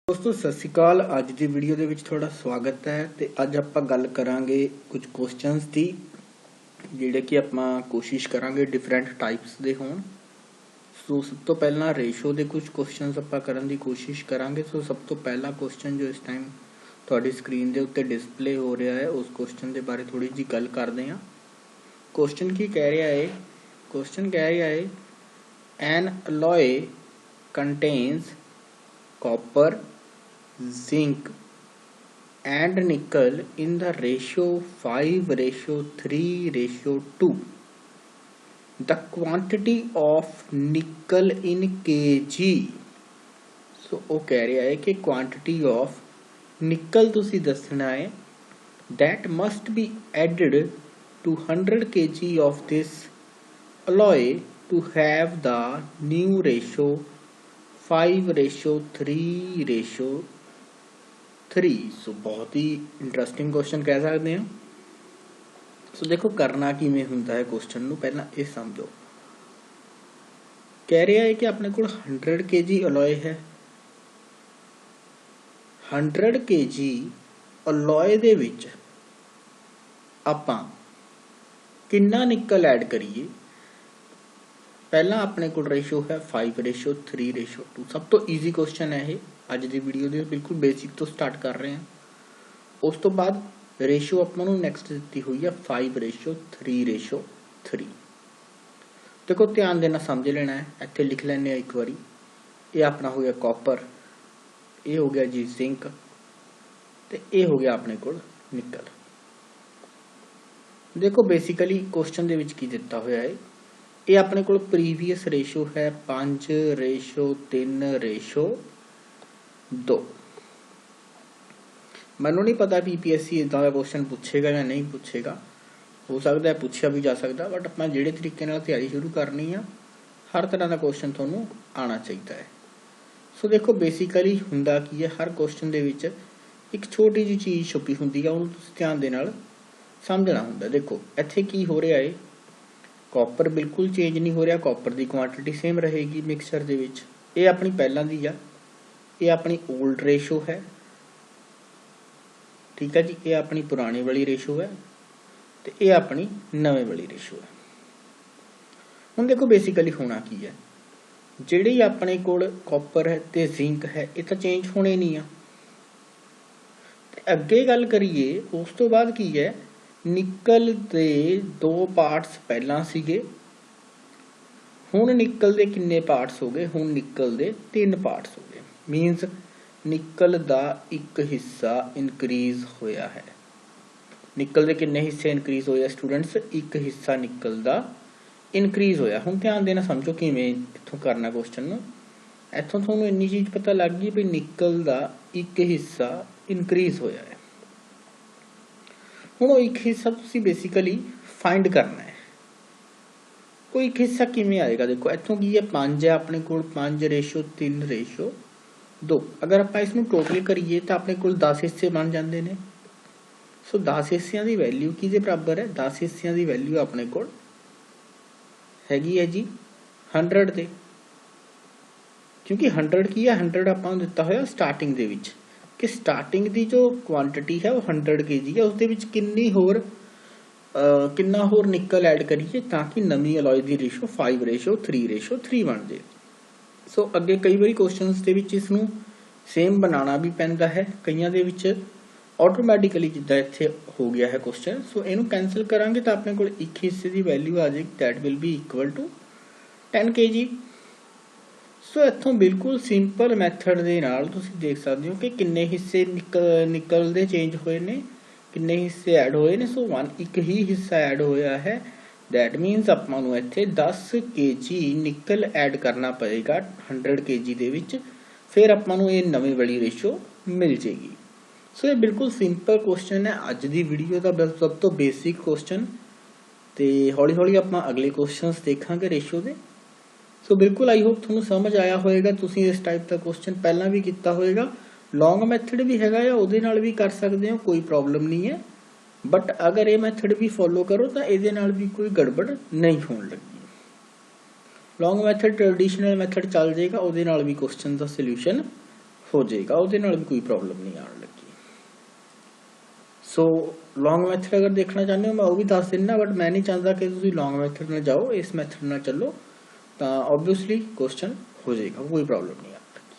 दोस्तों सत श्री अकाल। अज की वीडियो के विच थोड़ा स्वागत है। तो अज आप गल करांगे कुछ क्वेश्चनस की जिहड़े कि आप कोशिश करांगे डिफरेंट टाइप्स के होण। सो सब तो पहला रेशो के कुछ क्वेश्चनस आप करन दी कोशिश करांगे। सो सब तो पहला क्वेश्चन जो इस टाइम तुहाडी स्क्रीन के उत्ते डिस्पले हो रहा है उस क्वेश्चन के बारे थोड़ी जी गल करते हैं। क्वेश्चन की कह रहा है, क्वेश्चन कह रहा है N alloy contains copper, zinc and nickel in the ratio 5:3:2. The quantity of nickel in kg. So वो कह रहा है कि quantity of nickel तुसी दसना है that must be added to 100 kg of this alloy to have the new ratio 5:3:3। सो बहुत ही interesting question कह सकते हैं। सो देखो करना किवें हुंदा है क्वेश्चन नूं पहला ये समझो। कह रहा है कि अपने को 100 kg अलॉय है। 100 kg अलॉय दे विच आपां कितना निकल ऐड करिए। पहला अपने को रेशो है 5:3:2। सब तो ईजी क्वेश्चन है ये। अज की वीडियो दे बिल्कुल बेसिक तो स्टार्ट कर रहे हैं। उस तो बाद रेशो अपना नैक्सट दी हुई है 5:3:3। देखो ध्यान देना समझ लेना है। इत्थे लिख लेने एक बारी। ये अपना हो गया कॉपर, ये हो गया जी जिंक, ते ये हो गया अपने को निकल। देखो बेसिकली क्वेश्चन दे विच की दिता होया है। ये अपने को प्रीवियस रेशो है 5:3:2। मैनू नहीं पता पीपीएससी इदा का क्वेश्चन पूछेगा या नहीं पूछेगा, हो सकता है पूछा भी जा सकता, बट अपना जिहड़े तरीके नाल तैयारी शुरू करनी है हर तरह का क्वेश्चन तुहानू आना चाहिए है। सो देखो बेसिकली हुंदा की है, हर क्वेश्चन दे विच एक छोटी जी चीज़ छुपी हुंदी है, उहनूं तुसीं ध्यान दे नाल समझना हुंदा। देखो इत्थे की हो रहा है, कॉपर बिल्कुल चेंज नहीं हो रहा, कॉपर की क्वांटिटी सेम रहेगी मिक्सचर दे विच। ये अपनी पहला दी आ, ये अपनी ओल्ड रेशो है, ठीक है जी। ये अपनी पुरानी वाली रेशो है, तो ये अपनी नवे वाली रेशो है। हुण देखो बेसिकली होना की है, जिहड़ी अपने कोल कॉपर है ते जिंक है ये तो चेंज होने नहीं आ। अगे गल करिए उस तो बाद की है, निकल दे 2 पार्ट्स पहला सीगे, हुण निकल दे किन्ने पार्ट्स हो गए, हुण निकल दे 3 पार्ट्स हो गए। मीनस निकल दा एक हिस्सा इनक्रीज होया है। निकल दे किन्ने हिस्से इनक्रीज होया स्टूडेंट्स, एक हिस्सा निकल दा इनक्रीज होया। हुण ध्यान देना समझो किवें इत्थों करना क्वेश्चन नूं। इत्थों तुहानूं इन्नी चीज़ पता लग गई भी निकल दा एक हिस्सा इनक्रीज होया है। हुण एक हिस्सा तुसीं बेसिकली फाइंड करना है। वो एक हिस्सा किवें आएगा, देखो इत्थों की है 5 है अपने कोल, 5:3:2। अगर आप इसनूं टोटल करिए तो अपने कोल 10 हिस्से बन जाते हैं। सो 10 हिस्सियां की वैल्यू किहदे बराबर है, 10 हिस्सियां की वैल्यू अपने कोल हैगी है जी 100 दे। क्योंकि 100 की है, 100 आपां नूं दिता होया स्टार्टिंग दे विच कि स्टार्टिंग की जो क्वांटिटी है वो 100 kg है, उसदे विच किन्ना होर निकल ऐड करिए ताकि नवी अलॉय की रेशो 5:3:3 बन जाए। सो अगे कई बार क्वेश्चनस दे विच इसनूं सेम बनाना भी पैंदा है, कईयां दे विच ऑटोमैटिकली जिद्दां इत्थे हो गया है क्वेश्चन। सो इनू कैंसल करांगे तो अपने कोल एक हिस्से की वैल्यू आ जाएगी, that will be equal to 10 kg। So इत्थों बिल्कुल सिंपल मैथड दे नाल तुसीं देख सकते हो कि किन्ने हिस्से निकल दे चेंज होए ने, किन्ने हिस्से ऐड होए ने। सो एक ही हिस्सा ऐड होया है, दैट मीनस आपां नूं इत्थे 10 kg निकल ऐड करना पएगा 100 kg दे विच, फिर आपां नूं ये नवीं वाली रेशो मिल जाएगी। सो ये बिल्कुल सिंपल क्वेश्चन है अज दी वीडियो का सब तो बेसिक क्वेश्चन। तो हौली हौली आपां अगले क्वेश्चनस देखांगे रेशो दे। सो बिल्कुल आई होप तुहानूं समझ आया होएगा। तुसीं इस टाइप का क्वेश्चन पहलां भी कीता होएगा, लॉन्ग मैथड भी हैगा या उहदे नाल भी कर सकते हो, कोई प्रॉब्लम नहीं है। बट अगर ये मैथड भी फॉलो करो तो ये भी कोई गड़बड़ नहीं होने लगी। लॉन्ग मैथड ट्रेडिशनल मैथड चल जाएगा, उहदे नाल भी क्वेश्चन का सोल्यूशन हो जाएगा, ਉਹਦੇ ਨਾਲ भी कोई प्रॉब्लम नहीं आने लगी। सो लॉन्ग मैथड अगर देखना चाहते हो मैं वो भी दस देना, बट मैं नहीं चाहता कि तुम लॉन्ग मैथड में जाओ, इस मैथड में चलो तो ऑब्वियसली क्वेश्चन हो जाएगा, कोई प्रॉब्लम नहीं आने लगी।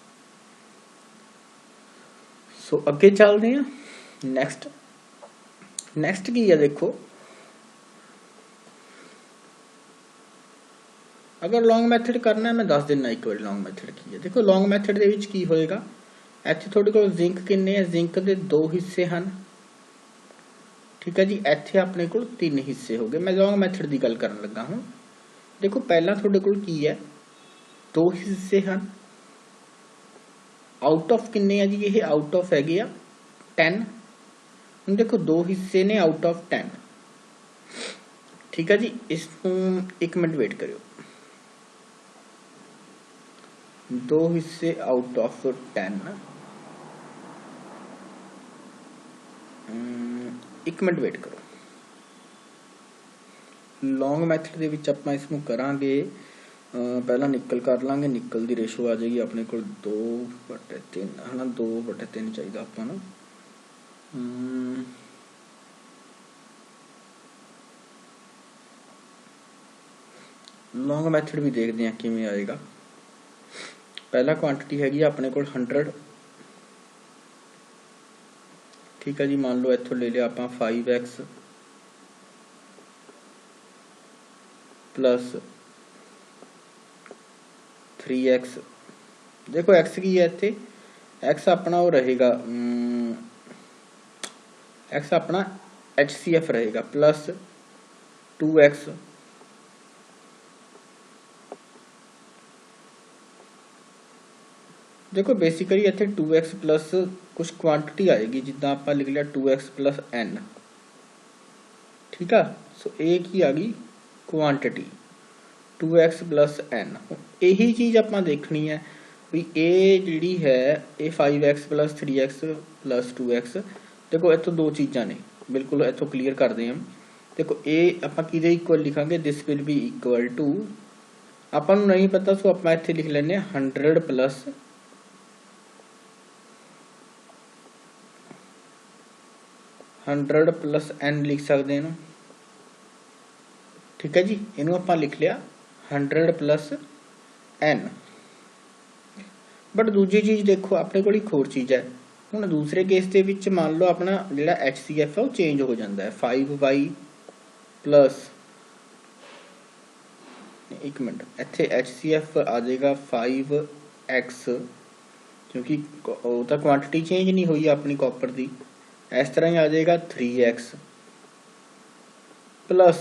सो अगे चलते हैं नैक्सट की है, देखो अगर लॉन्ग मैथड करना है मैं दस देना एक बार लॉन्ग मैथड की है। देखो लॉन्ग मैथड ਦੇ ਵਿੱਚ ਕੀ ਹੋਏਗਾ, ਇੱਥੇ ਤੁਹਾਡੇ ਕੋਲ ਜ਼ਿੰਕ ਕਿੰਨੇ ਹੈ, ਜ਼ਿੰਕ ਦੇ ਦੋ ਹਿੱਸੇ ਹਨ, ਠੀਕ ਹੈ ਜੀ। ਇੱਥੇ ਆਪਣੇ ਕੋਲ ਤਿੰਨ ਹਿੱਸੇ ਹੋ ਗਏ। ਮੈਂ ਲੌਂਗ ਮੈਥਡ ਦੀ ਗੱਲ ਕਰਨ ਲੱਗਾ ਹਾਂ। ਦੇਖੋ ਪਹਿਲਾਂ ਤੁਹਾਡੇ ਕੋਲ ਕੀ ਹੈ, ਦੋ ਹਿੱਸੇ ਹਨ, ਆਊਟ ਆਫ ਕਿੰਨੇ ਆ ਜੀ, ਇਹ ਆਊਟ ਆਫ ਹੈਗੇ ਆ 10। ਹੁਣ ਦੇਖੋ ਦੋ ਹਿੱਸੇ ਨੇ ਆਊਟ ਆਫ 10, ਠੀਕ ਹੈ ਜੀ। ਇਸ ਨੂੰ ਇੱਕ ਮਿੰਟ ਵੇਟ ਕਰਿਓ, दो हिस्से आउट ऑफ 10, एक मिनट वेट करो। लॉन्ग मैथड ਦੇ ਵਿੱਚ ਆਪਾਂ ਇਸ ਨੂੰ ਕਰਾਂਗੇ, ਪਹਿਲਾਂ ਨਿਕਲ ਕਰ ਲਾਂਗੇ, ਨਿਕਲ ਦੀ ਰੇਸ਼ੋ ਆ ਜਾਏਗੀ ਆਪਣੇ ਕੋਲ 2/3 ਹਨਾ, 2/3 ਚਾਹੀਦਾ ਆਪਾਂ ਨੂੰ। लॉन्ग मैथड भी देखते हैं किवें आएगा। पहला क्वांटिटी हैगी अपने को 100, ठीक है जी। मान लो इत्थों ले लिया आप 5x प्लस 3x। देखो x की है इत्थे, x अपना वो रहेगा, x अपना HCF रहेगा प्लस 2x देखो बेसिकली इत्थे 2x प्लस कुछ क्वांटिटी आएगी, जिद्दां आपां लिख लिया 2x प्लस n, ठीक है। सो ये की आ गई क्वांटिटी 2x प्लस n। यही चीज़ आपां देखनी है भी ये जिहड़ी है ये 5x plus 3x plus 2x। देखो इत्थों दो चीज़ां ने, बिल्कुल इत्थों क्लीयर करते हैं। देखो ये आपां किहदे इक्वल लिखांगे, this will be equal to, आपां नूं नहीं पता सो आपां इत्थे लिख लैंदे 100 प्लस 100 प्लस n लिख सकते हैं, ठीक है जी। इनू आप लिख लिया 100 प्लस n। बट दूजी चीज़ देखो अपने को एक होर चीज़ है, हुण दूसरे केस के विच मान लो अपना जिहड़ा HCF है वो चेंज हो जाता है, 5y प्लस, एक मिनट, इत्थे HCF आ जाएगा 5x, क्योंकि वो तो क्वांटिटी चेंज नहीं हुई अपनी कॉपर की। इस तरह ही आ जाएगा 3x प्लस,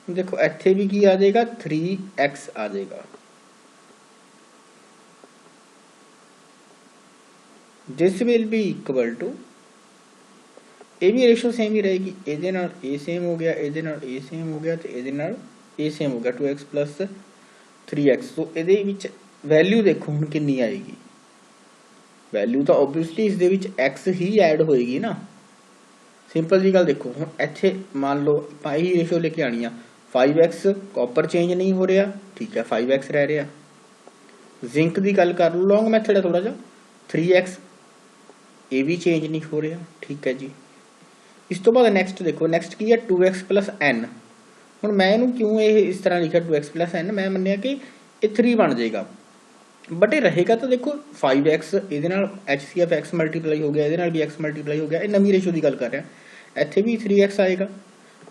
देखो इत्थे भी की आ जाएगा 3x आ जाएगा। This will be equal to, ये भी रेशो सेम ही रहेगी, ये नाल ए सेम हो गया, ये नाल ए सेम हो गया, तो ये नाल ए सेम हो गया 2x प्लस 3x। तो ये विच वैल्यू देखो हुण कितनी आएगी, वैल्यू तो ओबवियसली इस दे विच x ही ऐड होएगी ना। सिंपल जी गल देखो, हुण इत्थे मान लो आपां यही रेशो लेके आनी आ, 5x कॉपर चेंज नहीं हो रहा, ठीक है, 5x रह रहा। जिंक की गल कर लो, लॉन्ग मैथड है थोड़ा जा, 3x ये भी चेंज नहीं हो रहा, ठीक है जी। इस तो बाद नैक्सट देखो, नैक्सट की है 2x प्लस n। हुण मैं इनू क्यों ये इस तरह लिखा 2x प्लस n, मैं मन्निया कि ये 3 बन जाएगा, बट ये रहेगा तो देखो 5x ये HCF x मल्टीप्लाई हो गया, ये भी x मल्टीप्लाई हो गया, ये नवी रेशो की गल कर रहे हैं। इत्थे भी 3x आएगा,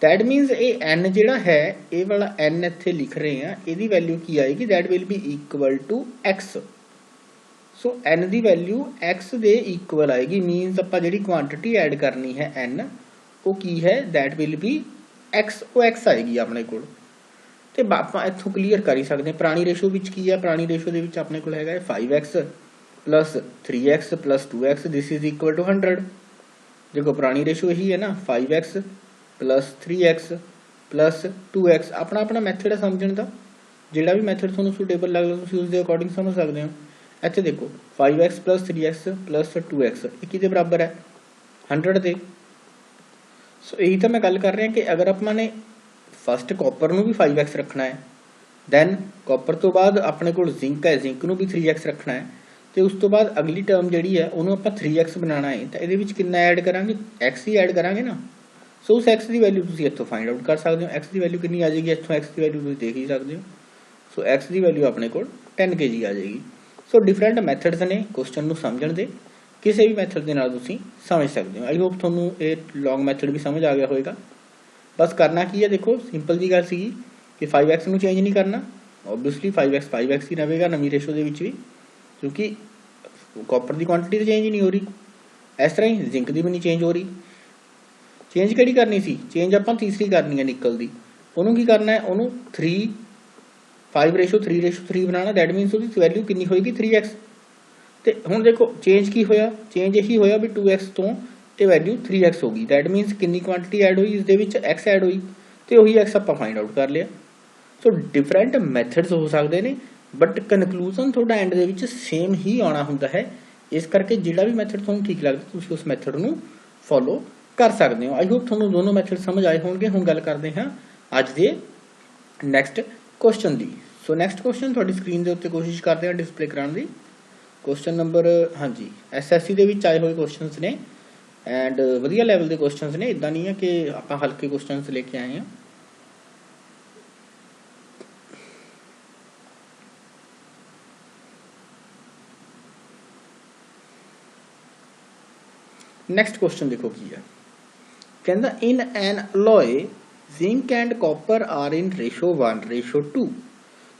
दैट मीनस ये n जिहड़ा है, ये वाला n इत्थे लिख रहे हैं, इसकी वैल्यू की आएगी, that will be equal to x। So n की वैल्यू x दे इक्वल आएगी, मीनस आपां जिहड़ी क्वांटिटी ऐड करनी है n वो की है, दैट विल बी x, वो x आएगी अपने कोल। तो आप इतों क्लीयर कर ही सकते हैं। पुरानी रेशो विच की है, पुरानी रेशो दे विच अपने कोल हैगा 5x plus 3x plus 2x, this is equal to 100। देखो पुरानी रेशो यही है ना, 5x plus 3x plus 2x। अपना अपना मैथड है समझने का, जिहड़ा भी मैथड तुहानूं सूटेबल लगदा तुसीं उस दे अकॉर्डिंग समझ सकते हो। इत्थे देखो 5x plus 3x plus 2x ये किहदे बराबर है, 100 दे। सो यही तो मैं गल कर रहा कि अगर अपने फस्ट कॉपर नूं भी 5x रखना है दैन कॉपर तो बाद अपने कोल जिंक है, जिंक नूं भी 3x रखना है, तो उस तो बाद अगली टर्म जिहड़ी है उहनूं आपां 3x बनाना है, तो इहदे विच कितना ऐड करांगे, x ही ऐड करांगे ना। सो उस x की वैल्यू तुसीं इत्थों फाइंड आउट कर सकते हो। x की वैल्यू कितनी आ जाएगी, इत्थों x की वैल्यू तुसीं देख ही सकते हो। सो x की वैल्यू अपने कोल 10 kg आ जाएगी। सो डिफरेंट मैथड्स ने क्वेश्चन नूं समझण दे, किसी भी मैथड के नाल तुसीं समझ सकते हो। आई होप तुहानूं ये लॉन्ग मैथड भी समझ आ गया होएगा। बस करना की है, देखो सिंपल जी गल सीगी कि 5x नूं चेंज नहीं करना, ओबवियसली 5x ही रहेगा नवीं रेशो दे विच भी, क्योंकि कॉपर की क्वांटिटी तो चेंज ही नहीं हो रही। इस तरह ही जिंक की भी नहीं चेंज हो रही। चेंज किहड़ी करनी सी, चेंज आपां तीसरी करनी है निकल की। उन्होंने की करना है, उन्होंने 5:3:3 बनाना, दैट मीनस उसकी वैल्यू कितनी होएगी 3x। तो हुण देखो चेंज की होया, चेंज यही होया भी 2x तो ये वैल्यू 3x होगी, दैट मीनस कितनी क्वांटिटी ऐड हुई, इस दे विच x ऐड हुई, तो वही x आपां फाइंड आउट कर लिया। सो डिफरेंट मैथड्स हो सकते हैं, बट कनकलूजन थोड़ा एंड दे विच सेम ही आना हुंदा है। इस करके जिहड़ा भी मैथड तुहानूं ठीक लगदा तुसीं उस मैथड नूं फॉलो कर सकते हो। आई होप तुहानूं दोनों मैथड समझ आए होणगे। हुण गल करते हैं अज दे नैक्सट क्वेश्चन दी। सो नैक्सट क्वेश्चन तुहाडी स्क्रीन के उत्ते कोशिश करते हैं डिस्प्ले कराने की। क्वेश्चन नंबर हाँ जी SSC दे विच आए हुए क्वेश्चनस ने, एंड वधिया लैवल के क्वेश्चनस ने, इदां नहीं है कि आपां हल्के क्वेश्चनस लेके आए हैं। नैक्सट क्वेश्चन देखो की है, कहता in an alloy zinc and copper are in ratio 1:2।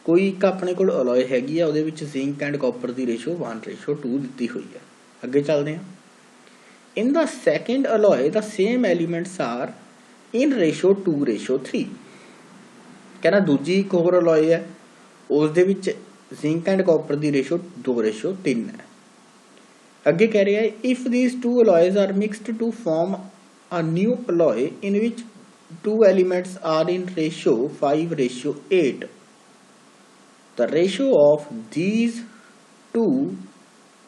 कोई एक अपने को अलॉय हैगी है, उहदे विच जिंक एंड कॉपर की रेशो 1:2 दी हुई है। अगे चलते हैं। In the second alloy the same elements are in ratio 2:3। कहना दूजी एक होर अलॉय है, उस दे विच जिंक एंड कॉपर की रेशो 2:3 है। अगे कह रहा है if these two alloys are mixed to form a new alloy in which two elements are in ratio 5:8, the ratio of these two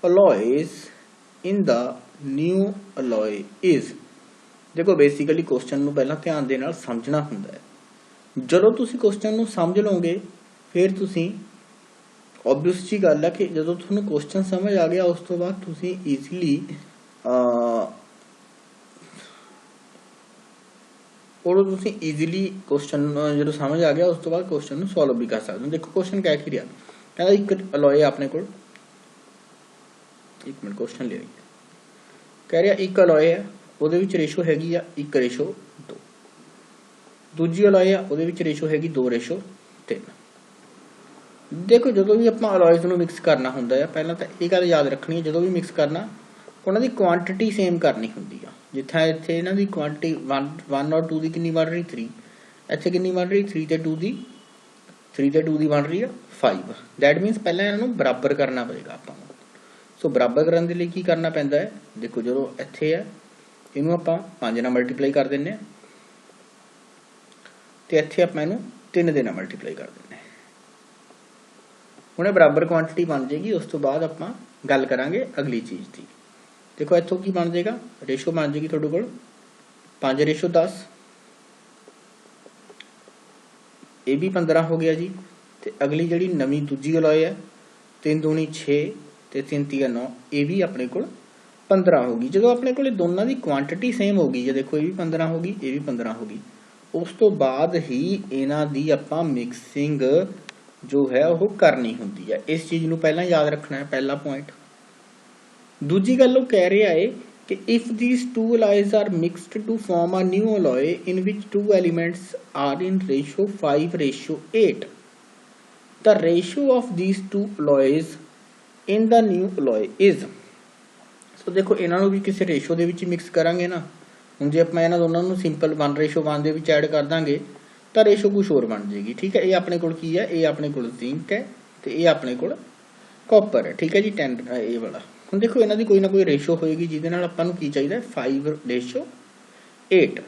alloys in the new alloy is। देखो basically question नूं पहला ध्यान दे नाल समझना हुंदा है। जदों तुसीं क्वेश्चन नूं समझ लोगे फिर तुसीं ऑब्वियस जी गल है कि जदों तुहानूं क्वेश्चन समझ आ गया उस तो बाद तुसीं ईजीली ईजीली क्वेश्चन जो समझ आ गया उस तो बाद क्वेश्चन सॉल्व भी कर सकते हो। देखो क्वेश्चन कह की रहा, कहता एक अलॉय है अपने को, एक मिनट क्वेश्चन ले रही कह रहा एक अलॉय है ਉਹਦੇ ਵਿੱਚ रेशो हैगी 1:2, दूजी अलॉय है ਉਹਦੇ ਵਿੱਚ रेशो हैगी 2:3। देखो जो भी ਆਪਾਂ अलॉयज ਨੂੰ मिक्स करना ਹੁੰਦਾ है, पहला तो ये गल याद रखनी है, जो भी मिक्स करना उन्होंने क्वांटिटी सेम करनी होंगी है। जिथे इतने इन्हों की क्वांटिटी 1 और 2 की कितनी बन रही 3, इतने कितनी बन रही 3 ते 2 की बन रही है 5। दैट मीनस पहले इन्हों बराबर करना पड़ेगा आपको। सो बराबर करने के लिए की करना पैंदा है, देखो जो इत्थे है इनू आप 5 नाल मल्टीप्लाई कर दें, तो इत्थे आप इनू 3 दे नाल मल्टीप्लाई कर दें, हुणे बराबर क्वांटिटी बन जाएगी। उस तो बाद आप गल करांगे अगली चीज़ की। देखो इतों की बन जाएगा, रेशो बन जाएगी थोड़े को 5:10, ये भी 15 हो गया जी। तो अगली जी नवी दूजी अलॉय है 3 दूनी 6 ते 3 तीया 9, ये भी अपने को 15 होगी। जो अपने को दोनों की क्वांटिटी सेम होगी, जो देखो ये भी 15 होगी, ये भी 15 होगी, उस तो बाद ही इन्हां दी आपां मिक्सिंग जो है वो करनी होंदी है। इस चीज़ को पहला याद रखना है, पहला पॉइंट। दूजी गल कह रहा है कि if these two alloys are mixed to form a new alloy in which two elements are in ratio 5:8, the ratio of these two alloys in the new alloy is. So देखो इन्हों भी किसी रेशो के mix करांगे ना, हम जो आप इन्होंने दोनों सिंपल 1:1 के ऐड कर देंगे तो रेशो कुछ होर बन जाएगी। ठीक है, ये अपने को की है, ये अपने को जिंक है, तो ये अपने को कॉपर है। ठीक है जी, 10 ये वाला। हम देखो इन्हों की कोई ना कोई रेशो होएगी जिहदे नाल आपां नूं की चाहिए 5:8।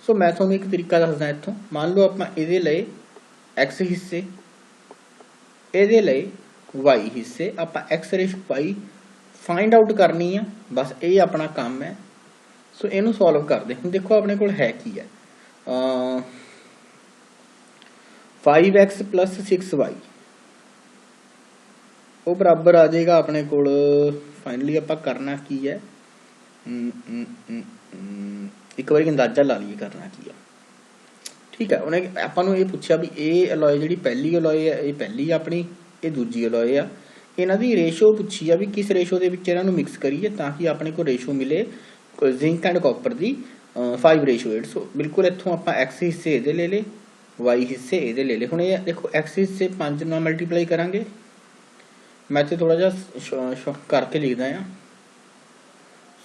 सो मैं तुहानूं एक तरीका दसदा इत्थों, मान लो आपां इहदे लए x हिस्से, इहदे लए y हिस्से, आपां x/y फाइंड आउट करनी है, बस ये अपना काम है। सो इनू सॉल्व करते हैं। देखो अपने को है की है 5x प्लस 6y वो बराबर आ जाएगा अपने कोल। फाइनली आप करना की है, एक बार अंदाजा ला लीए करना की है। ठीक है, उन्हें आपां ये पूछा भी ये अलॉय जी पहली अलॉय है, ये पहली अपनी, ये दूजी अलॉय आ, इन्हां दी रेशो पूछी आ भी किस रेशो दे विच इन्हां नूं मिक्स करिए ताकि अपने को रेशो मिले जिंक एंड कॉपर दी 5:8। सो बिल्कुल इत्थों आपां एक्स हिस्से इहदे ले ले, वाई हिस्से इहदे ले ले। हुण ये देखो एक्स हिस्से 5 नाल मल्टीप्लाई करांगे, मैं इत्थे थोड़ा जिहा करके लिखदा आ।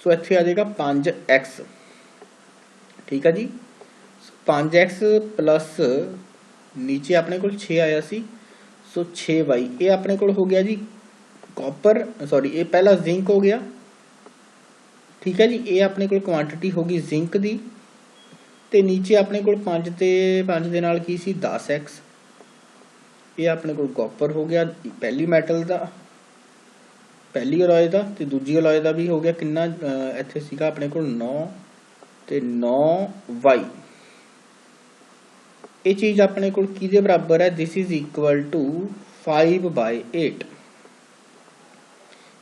सो इत्थे आ जाएगा 5x, ठीक है जी। 5x प्लस नीचे अपने को 6 आया सी, सो 6y ये अपने को हो गया जी कॉपर, सॉरी ये पहला जिंक हो गया, ठीक है जी। ये अपने को क्वांटिटी होगी जिंक दी, ते नीचे अपने को 5 ते 5 दे नाल की सी 10x, ये अपने को कॉपर हो गया पहली मैटल दा, पहली अलॉय दा, ते दूजी अलॉय दा भी हो गया किन्ना इत्थे सीगा अपने को 9 ते 9y। ये चीज अपने को किहदे बराबर है, दिस इज इक्वल टू 5/8।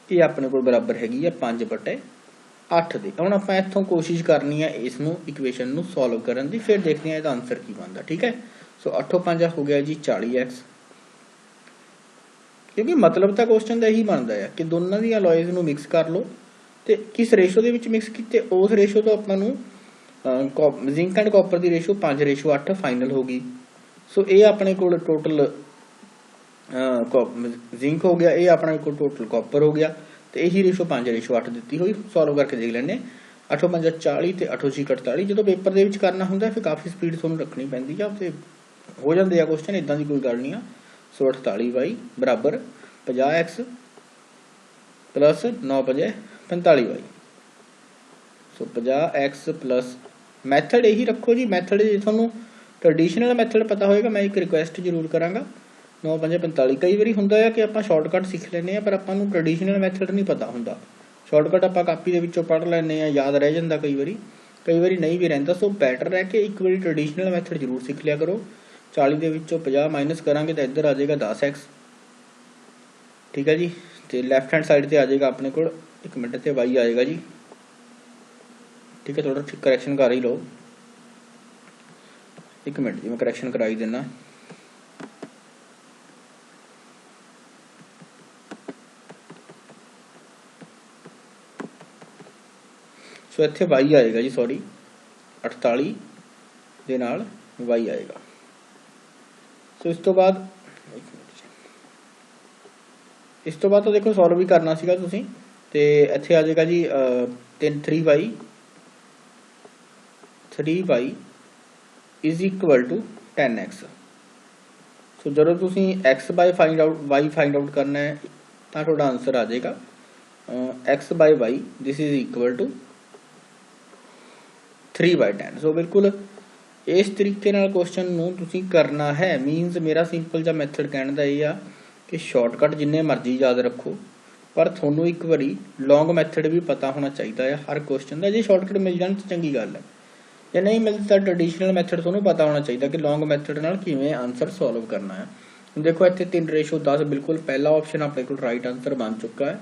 ये अपने को बराबर हैगी है 5/8 दे। हुण आपां इत्थों कोशिश करनी है इसनूं इक्वेशन नूं सॉल्व करन दी, फिर देखते हैं इसदा आंसर की बनदा। ठीक है, सो 8 5 हो गया जी 40x, क्योंकि मतलब तो क्वेश्चन का यही बनता है कि दोनों दी अलॉयज नूं मिक्स कर लो, तो किस रेशो दे विच मिक्स कीते उस रेशो तो आपां नूं जिंक एंड कॉपर की रेशो 5:8 फाइनल होगी। सो ये अपने को टोटल जिंक हो गया, ये अपने को टोटल कॉपर हो गया, तो यही रेशो 5:8 दी हुई। सॉल्व करके देख लें, 8 5 40 तो 8 6 48। जो पेपर के करना होंगे फिर काफ़ी स्पीड थोड़ा रखनी पैंती है, तो हो जाते हैं क्वेश्चन, इदा की कोई गल नहीं आ। सो 48y बराबर 50x प्लस 9 5 45y। सो 50x प्लस मैथड यही रखो जी, मैथड जो थोनों ट्रैडिशनल मैथड पता होएगा, मैं एक रिक्वेस्ट जरूर कराँगा। 9 5 45 कई बार होंगे है कि आप शॉर्टकट सीख लें, पर आपको ट्रैडिशनल मैथड नहीं पता होंगे। शॉर्टकट आप कापी के विचों पढ़ लें, याद रह जाता कई बार नहीं भी रहिंदा। सो बैटर है कि एक बार ट्रैडिशनल मैथड जरूर सीख लिया करो। 40 के विचों 50 माइनस करांगे तो इधर आ जाएगा 10x, ठीक है जी। तो लैफ्ट हैंड साइड पर आ जाएगा अपने को, एक मिनट से y आएगा जी, ठीक है। थोड़ा करैक्शन कर ही लो, एक मिनट जी मैं करैक्शन करा ही देना। सो इत्थे y आएगा जी, सॉरी 48 दे नाल y आएगा। सो इस तो बाद तो देखो सॉल्व भी करना सीगा तुसीं, ते इत्थे आ जाएगा जी 3y is equal to 10x। सो जो तुसीं x by find out y find out करना है तो थोड़ा आंसर आ जाएगा x by y this is equal to 3/10। So बिल्कुल इस तरीके नाल क्वेश्चन नूं तुसीं करना है। मीनस मेरा सिंपल जा मैथड कहने का यह आ कि शॉर्टकट जिन्ने मर्जी याद रखो, पर थोनों एक बारी लॉन्ग मैथड भी पता होना चाहिए है हर क्वेश्चन का। जे शॉर्टकट मिल जाए तो चंगी गल है, जे नहीं मिलता ट्रैडिशनल मैथड थोनों पता होना चाहिए कि लॉन्ग मैथड नाल किवें आंसर सॉल्व करना है। देखो इत्थे 3:10 बिल्कुल पहला ऑप्शन अपने को राइट आंसर बन चुका है।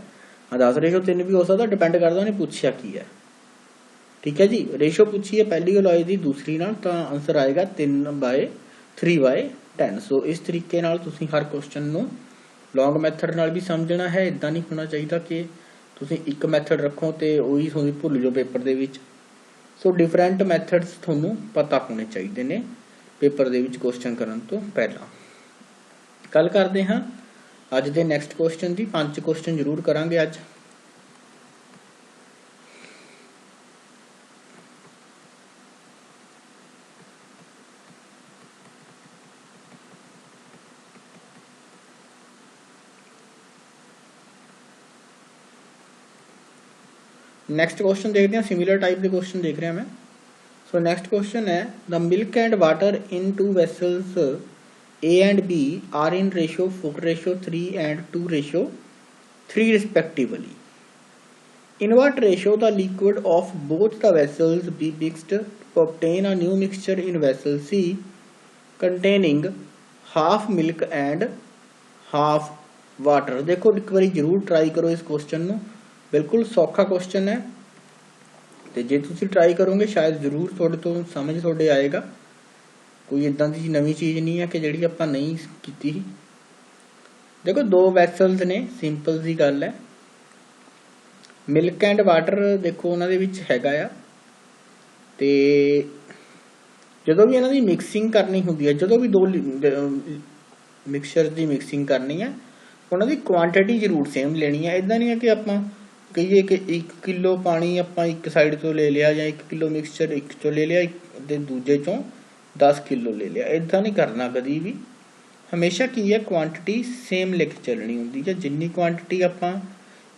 10:3 भी हो सकता, डिपेंड करता उन्हें पूछा की है, ठीक है जी। रेशो पूछी है पहली अलॉय की दूसरी नाल, तो आंसर आएगा 3/3/10। सो इस तरीके नाल तुसीं हर क्वेश्चन नूं लॉन्ग मैथड नाल भी समझना है। इदां नहीं होना चाहिए कि तुसीं एक मैथड रखो तो उही तुसीं भुल जाओ पेपर दे विच। सो डिफरेंट मैथड्स तुहानूं पता होने चाहिए ने पेपर दे विच क्वेश्चन करन तो पहला। गल करते हाँ अज दे नैक्सट क्वेश्चन की। 5 क्वेश्चन जरूर करांगे अज। नैक्सट क्वेश्चन देखते हैं, सिमिलर टाइप के क्वेश्चन देख रहे हैं मैं। सो नैक्सट क्वेश्चन है the milk and water in 2 vessels A and B are in ratio 4:3 and 2:3 respectively. In what ratio the liquid of both the vessels be mixed to obtain a new mixture in vessel C containing half milk and half water. देखो एक बार जरूर try करो इस question नूं, बिल्कुल सौखा question है, तो जे तुसीं ट्राई करोगे शायद जरूर तुहाडे तो समझ तुहाडे आएगा। कोई इदां दी नवीं चीज़ नहीं है कि जिहड़ी आपां नहीं कीती। देखो दो वैसल्स ने, सिंपल जी गल है। मिल्क एंड वाटर देखो उन्हां दे विच हैगा आ, ते जदों भी इन्हां दी मिक्सिंग करनी हुंदी है, जदों भी दो मिक्सचर की मिक्सिंग करनी है, उन्हां दी क्वांटिटी जरूर सेम लेनी है। इदां नहीं है कि आपां कहिए कि 1 किलो पानी आपां एक साइड तो ले लिया, या 1 किलो मिक्सचर एक चों ले लिया ते दूजे चों 10 किलो ले लिया। इदां नहीं करना कदी भी। हमेशा की है क्वांटिटी सेम लेके चलनी होंदी है। जिन्नी क्वांटिटी आपां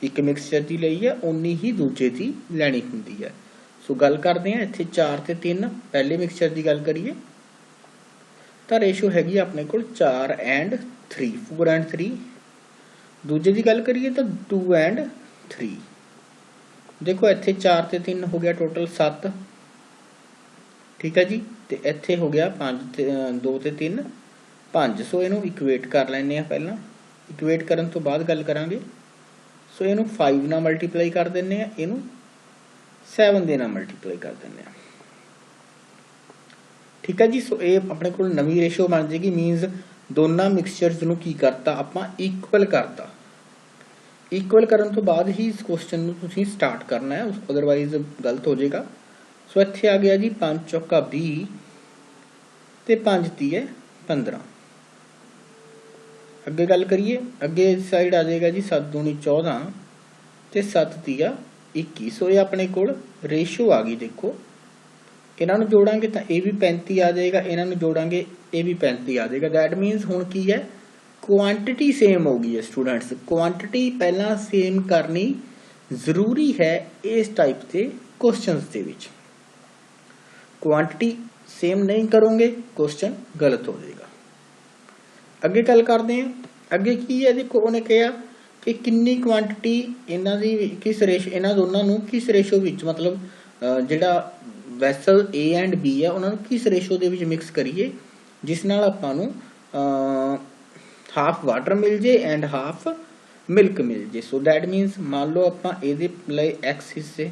एक मिक्सचर की लई है उन्नी ही दूजे की लैनी होंदी है। सो गल करते हैं इत्थे 4 ते 3। पहले मिक्सचर की गल करिए तो रेशो हैगी अपने कोल 4 एंड 3, 4 एंड 3। दूजे की गल करिए तो 2 एंड 3। देखो इत्थे 4 ते 3 हो गया टोटल 7, ठीक है जी। तो इत्थे हो गया 2 ते 3 5। सो इनू इक्वेट कर लैने पहला, इक्वेट करन तो बाद गल करांगे। सो इनू 5 नाल मल्टीप्लाई कर देने, इनू 7 दे नाल मल्टीप्लाई कर देने, ठीक है जी। सो ये अपने को नवी रेशो बन जाएगी। मीनस दोनों मिक्सचर्स नू की करता आपां इक्वल करता। इक्वल करन तो बाद ही इस क्वेश्चन नू तुसीं स्टार्ट करना है, अदरवाइज गलत हो जाएगा। सो इत्थे आ गया जी 5 चौका 20 ते 5 तीए 15। अगे गल करिए, अगे इस साइड आ जाएगा जी 7 दूनी 14 ते 7 तीया 21। सो ये अपने कोल रेशो आ गई। देखो इन्हों जोड़ांगे तो यह भी 35 आ जाएगा, इन्हों जोड़ांगे ये भी 35 आ जाएगा। दैट मीनस हुण की है क्वांटिटी सेम हो गई है। स्टूडेंट्स क्वांटिटी पहला सेम करनी जरूरी है इस टाइप के क्वेश्चंस दे विच। क्वांटिटी सेम नहीं करोगे क्वेश्चन गलत हो जाएगा। अगे गल करते हैं, अगे की है देखो उन्हें कहा कि कितनी क्वांटिटी इन्हां दी किस रेशो, इन्हां दोनों नूं किस रेशो विच, मतलब जिहड़ा वैसल ए एंड बी है उन्होंने किस रेशो दे विच मिक्स करिए जिस नाल आपां नूं हाफ वाटर मिल जाए एंड हाफ मिल्क मिल जाए। सो दैट मीनस मान लो आपां इहदे लए एक्स हिस्से,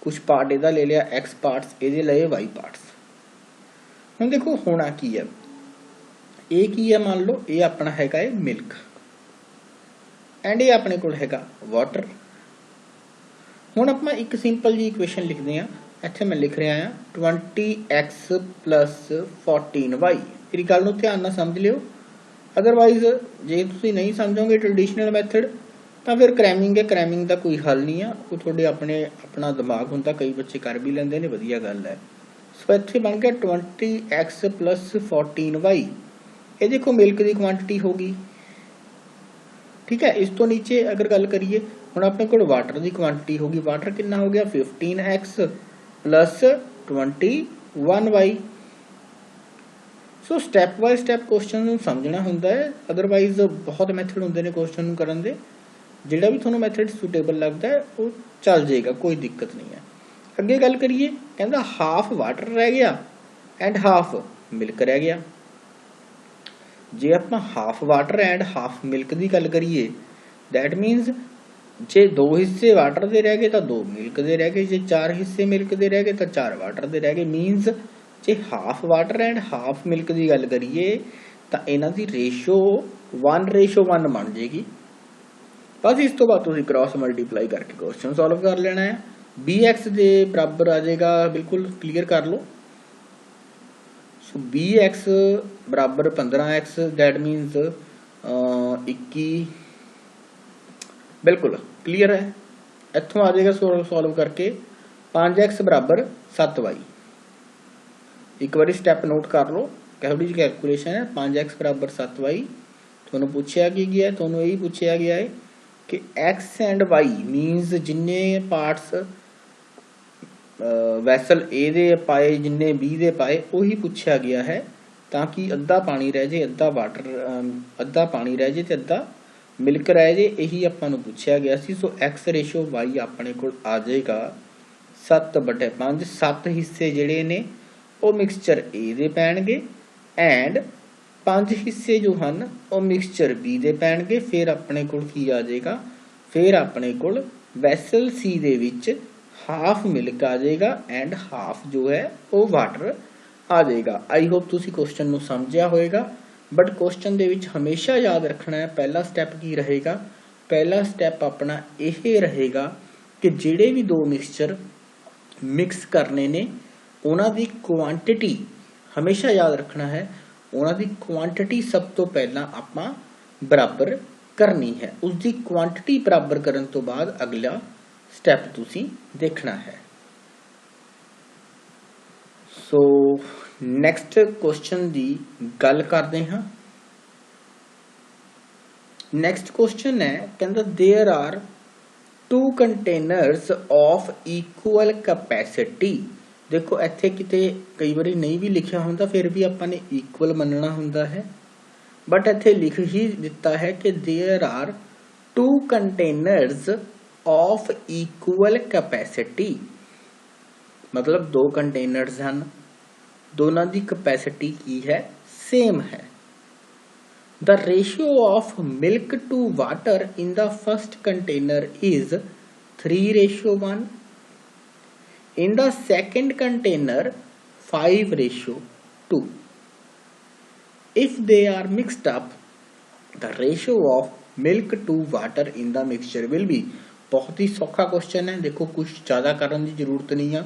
कुछ पार्ट इहदा ले लिया एक्स पार्ट्स, इहदे लए वाई पार्ट्स। हुण देखो होना की है, ये की है मान लो ये अपना हैगा है मिल्क एंड ये अपने कोल हैगा वाटर। हुण आपां एक सिंपल जी इक्वेशन लिखते हैं, इत्थे मैं लिख रहा हाँ 20x + 14y। मेरी गल नूं ध्यान नाल समझ लियो, अदरवाइज जे तुसीं नहीं समझोगे ट्रेडिशनल मैथड तो फिर क्रैमिंग है, क्रैमिंग का कोई हल नहीं है। वो थोड़े अपना दिमाग होंदा, कई बच्चे कर भी लेंदे ने, वधिया गल है। सो इत्थे बन गया 20x + 14y। ये देखो मिल्क की क्वांटिटी होगी, ठीक है। इस तो नीचे अगर गल करिए हुण अपने कोल वाटर की क्वांटिटी होगी। वाटर कितना हो गया 15x + 21y। सो स्टैप बाय स्टैप क्वेश्चन समझना होंदा है, अदरवाइज बहुत मैथड होंदे ने क्वेश्चन करन दे। जिहड़ा भी तुहानूं मैथड सूटेबल लगता है वो चल जाएगा, कोई दिक्कत नहीं है। अगे गल करिए कहंदा हाफ वाटर रह गया एंड हाफ मिल्क रह गया। जे आपां half water and half milk की गल करिए दैट मीनस जे 2 हिस्से वाटर के रह गए तो 2 मिल्क के रह गए, जे 4 हिस्से मिल्क के रह गए तो 4 वाटर के रह गए। मीनस जे half water and half milk की गल करिए तो इन्हां दी रेशो 1:1 बन जाएगी। बस इस तो बाद तुसीं क्रॉस मल्टीप्लाई करके क्वेश्चन सॉल्व कर लेना है। bx के बराबर आ जाएगा, बिल्कुल क्लीयर कर लो। सो bx बराबर 15x, दैट मीनस 21, बिल्कुल क्लीयर है। इत्थों आ जाएगा सॉल्व करके 5x बराबर 7y। एक बार स्टैप नोट कर लो, कहो जी कैलकुलेशन है 5x बराबर 7y। तुहानूं पूछया की गया, तुहानूं यही पूछया गया है कि x एंड y मीनस जिन्ने पार्ट्स वैसल ए दे पाए जिन्ने बी दे पाए उही पूछया गया है, ताकि अद्धा पानी रह जाए, अद्धा वाटर, अद्धा पानी रह जाए तो अद्धा मिल्क रह जाए, यही आपां नूं पूछया गया सी। सो x रेशो y अपने कोल आ जाएगा 7/5। 7 हिस्से जिहड़े ने वो मिक्सचर ए दे पैणगे एंड 5 हिस्से जो हैं वो मिक्सचर बी दे पैणगे, फिर अपने कोल की आ जाएगा, फिर अपने कोल वैसल सी दे विच हाफ मिल्क आ जाएगा एंड हाफ जो है वो वाटर आ जाएगा। आई होप तुसी क्वेश्चन नूं समझिया होएगा, बट क्वेश्चन दे विच हमेशा याद रखना है पहला स्टैप की रहेगा, पहला स्टैप अपना यह रहेगा कि जिहड़े भी दो मिक्सचर मिक्स करने ने उन्हां दी क्वांटिटी हमेशा याद रखना है, उन्हां दी क्वांटिटी सब तो पहला आपां बराबर करनी है, उसकी क्वांटिटी बराबर करन तो बाद अगला स्टैप तुसी देखना है। सो नैक्सट क्वेश्चन की गल करते हाँ। नैक्सट क्वेश्चन है कहता there are 2 containers of equal capacity. देखो इत्थे किते कई बार नहीं भी लिखा होंदा फिर भी आपां ने इक्वल मनना होंदा है, बट इत्थे लिख ही दिता है कि there are 2 containers of equal capacity, मतलब 2 कंटेनर्स हैं, दोनों की कैपेसिटी की है सेम है। The ratio of milk to water in the first container is 3:1, in the second container 5:2. If they are mixed up, the ratio of milk to water in the mixture will be। बहुत ही सौखा question है, देखो कुछ ज़्यादा करने की जरूरत नहीं है,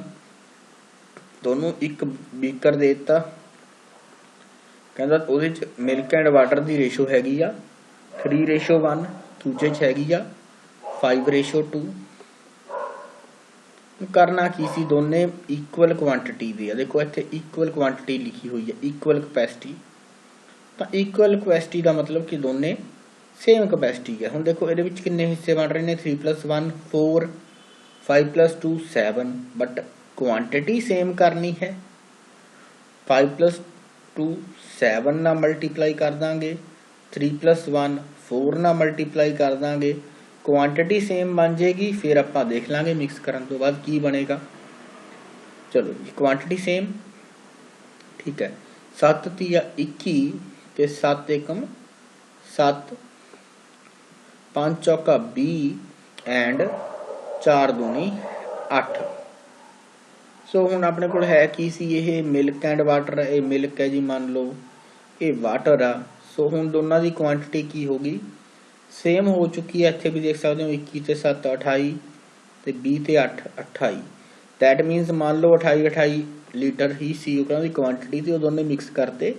दोनों एक बीकर दे दिता, कहता ਉਹਦੇ ਚ मिल्क एंड वाटर की रेशो हैगी आ 3:1, दूजे च हैगी आ 5:2। करना की सी, दोने इक्वल क्वांटिटी दी है, देखो इत्थे इक्वल क्वांटिटी लिखी हुई है, इक्वल कैपेसिटी, तो इक्वल कैपेसिटी का मतलब कि दोने सेम कैपेसिटी है। हुण देखो ये किन्ने हिस्से बन रहे हैं 3+1 4, 5+2 7, बट क्वांटिटी सेम करनी है, 5+2 7 ना मल्टीप्लाई कर देंगे, 3+1 4 ना मल्टीप्लाई कर देंगे, क्वांटिटी सेम बन जाएगी, फिर आप देख लांगे मिक्स करने तो बाद की बनेगा। चलो जी क्वांटिटी सेम, ठीक है, 7 तिया 21 ते 7 एकम 7, 5 चौका 20 एंड 4 दूनी 8। सो हुण अपने कोल है की सी ये मिल्क एंड वाटर, ये मिल्क है जी मान लो, ये वाटर आ, सो हुण दोनों की क्वांटिटी की होगी सेम हो चुकी है। इत्थे भी देख सकते हो 21 ते 7 28 ते 20 ते 8 28, दैट मीनस मान लो 28 लीटर ही सी उनकी क्वांटिटी थी, वो दोनों मिक्स करते,